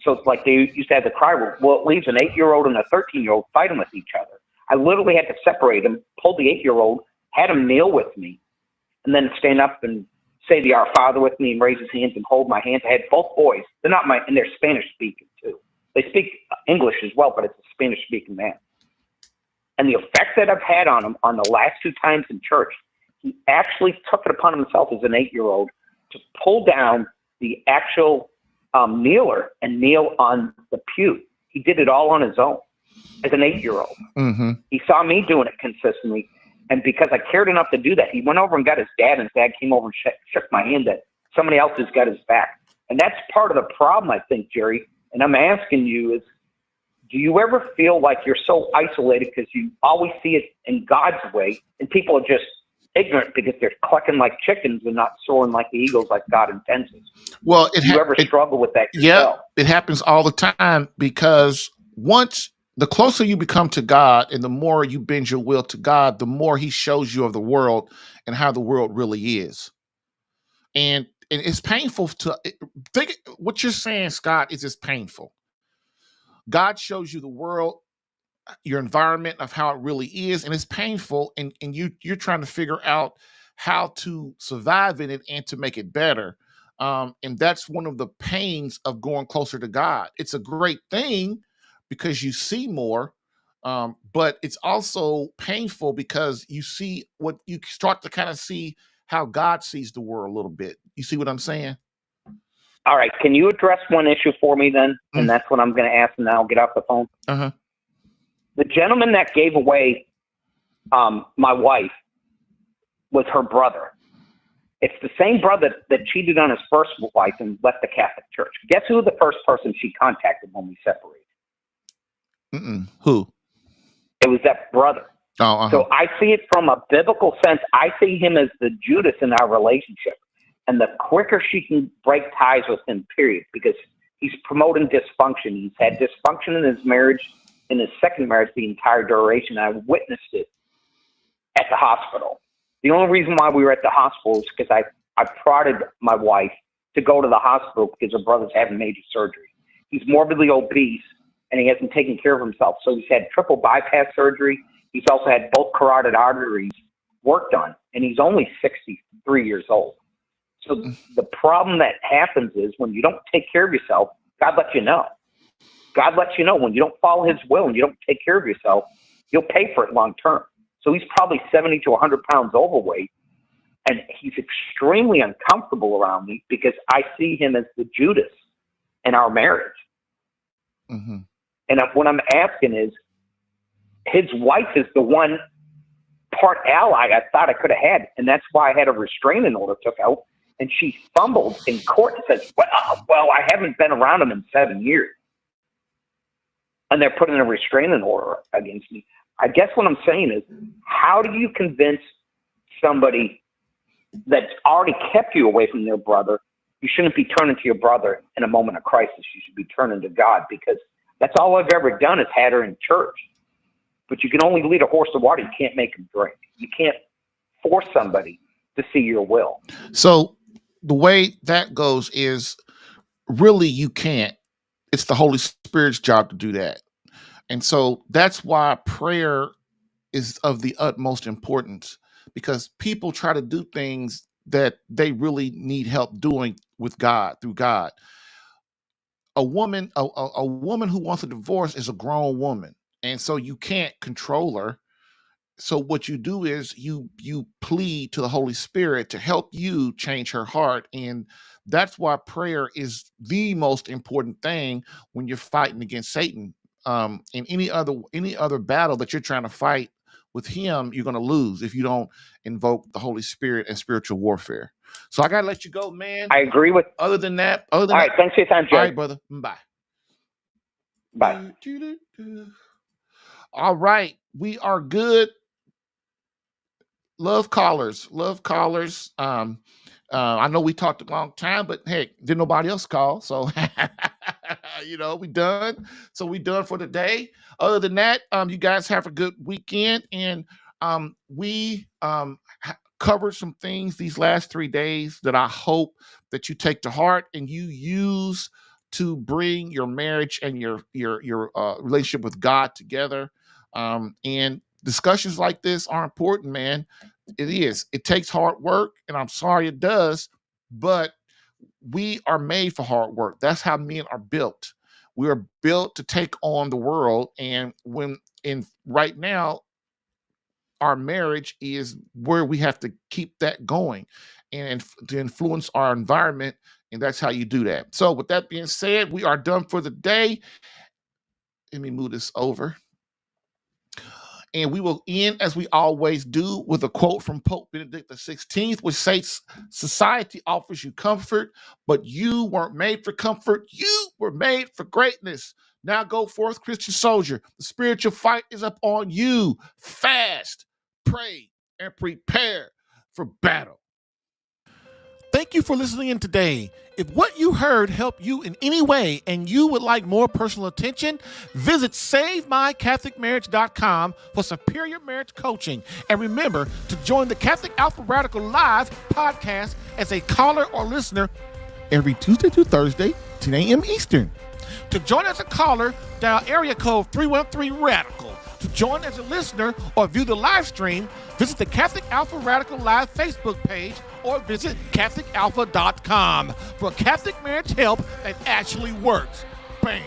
So it's like they used to have the cry rule. Well, it leaves an 8-year-old and a 13-year-old fighting with each other. I literally had to separate them, pull the 8-year-old, had him kneel with me, and then stand up and say the Our Father with me and raise his hands and hold my hands. I had both boys. They're not and they're Spanish speaking too. They speak English as well, but it's a Spanish speaking man. And the effect that I've had on him on the last 2 times in church, he actually took it upon himself as an 8-year-old to pull down the actual kneeler and kneel on the pew. He did it all on his own as an 8-year-old. Mm-hmm. He saw me doing it consistently. And because I cared enough to do that, he went over and got his dad, and his dad came over and shook my hand that somebody else has got his back. And that's part of the problem, I think, Jerry. And I'm asking you is, do you ever feel like you're so isolated because you always see it in God's way and people are just ignorant because they're clucking like chickens and not soaring like the eagles like God intends it? Well, Do you ever struggle with that yourself? Yeah, it happens all the time because the closer you become to God and the more you bend your will to God, the more he shows you of the world and how the world really is. And it's painful to think what you're saying, Scott, is it's painful. God shows you the world, your environment of how it really is, and it's painful, and you're trying to figure out how to survive in it and to make it better. And that's one of the pains of going closer to God. It's a great thing because you see more, but it's also painful because you see what you start to kind of see how God sees the world a little bit. You see what I'm saying? All right. Can you address one issue for me then? And that's what I'm going to ask, and then I'll get off the phone. Uh-huh. The gentleman that gave away my wife was her brother. It's the same brother that cheated on his first wife and left the Catholic Church. Guess who the first person she contacted when we separated? Who? It was that brother. Oh, uh-huh. So I see it from a biblical sense. I see him as the Judas in our relationship. And the quicker she can break ties with him, period, because he's promoting dysfunction. He's had dysfunction in his marriage, in his second marriage, the entire duration. I witnessed it at the hospital. The only reason why we were at the hospital is because I prodded my wife to go to the hospital because her brother's having major surgery. He's morbidly obese, and he hasn't taken care of himself. So he's had triple bypass surgery. He's also had both carotid arteries worked on, and he's only 63 years old. So the problem that happens is when you don't take care of yourself, God lets you know. God lets you know when you don't follow his will and you don't take care of yourself, you'll pay for it long term. So he's probably 70 to 100 pounds overweight, and he's extremely uncomfortable around me because I see him as the Judas in our marriage. Mm-hmm. And what I'm asking is, his wife is the one part ally I thought I could have had, and that's why I had a restraining order took out. And she fumbled in court and says, well, I haven't been around him in 7 years. And they're putting a restraining order against me. I guess what I'm saying is, how do you convince somebody that's already kept you away from their brother, you shouldn't be turning to your brother in a moment of crisis. You should be turning to God, because that's all I've ever done is had her in church. But you can only lead a horse to water. You can't make him drink. You can't force somebody to see your will. So the way that goes is really you can't. It's the Holy Spirit's job to do that. And so that's why prayer is of the utmost importance, because people try to do things that they really need help doing with God, through God. A woman who wants a divorce is a grown woman. And so you can't control her. So what you do is you plead to the Holy Spirit to help you change her heart. And that's why prayer is the most important thing when you're fighting against Satan. In any other battle that you're trying to fight with him, you're going to lose if you don't invoke the Holy Spirit and spiritual warfare. So I got to let you go, man. I agree with. All right, thanks for your time, Jerry. All right, brother. Bye. Bye. All right, we are good. Love callers, love callers. I know we talked a long time, but hey, did nobody else call? So we done. So we done for the day. Other than that, you guys have a good weekend, and we covered some things these last 3 days that I hope that you take to heart and you use to bring your marriage and your relationship with God together. And discussions like this are important, man. It is. It takes hard work, and I'm sorry it does, but we are made for hard work. That's how men are built. We are built to take on the world, and when in right now, our marriage is where we have to keep that going and to influence our environment, and that's how you do that. So, with that being said, we are done for the day. Let me move this over. And we will end, as we always do, with a quote from Pope Benedict XVI, which says, "Society offers you comfort, but you weren't made for comfort. You were made for greatness. Now go forth, Christian soldier. The spiritual fight is up on you. Fast, pray, and prepare for battle." Thank you for listening in today. If what you heard helped you in any way and you would like more personal attention, visit SaveMyCatholicMarriage.com for superior marriage coaching. And remember to join the Catholic Alpha Radical Live podcast as a caller or listener every Tuesday through Thursday, 10 a.m. Eastern. To join as a caller, dial area code 313-RADICAL. To join as a listener or view the live stream, visit the Catholic Alpha Radical Live Facebook page or visit CatholicAlpha.com for Catholic marriage help that actually works. Bam!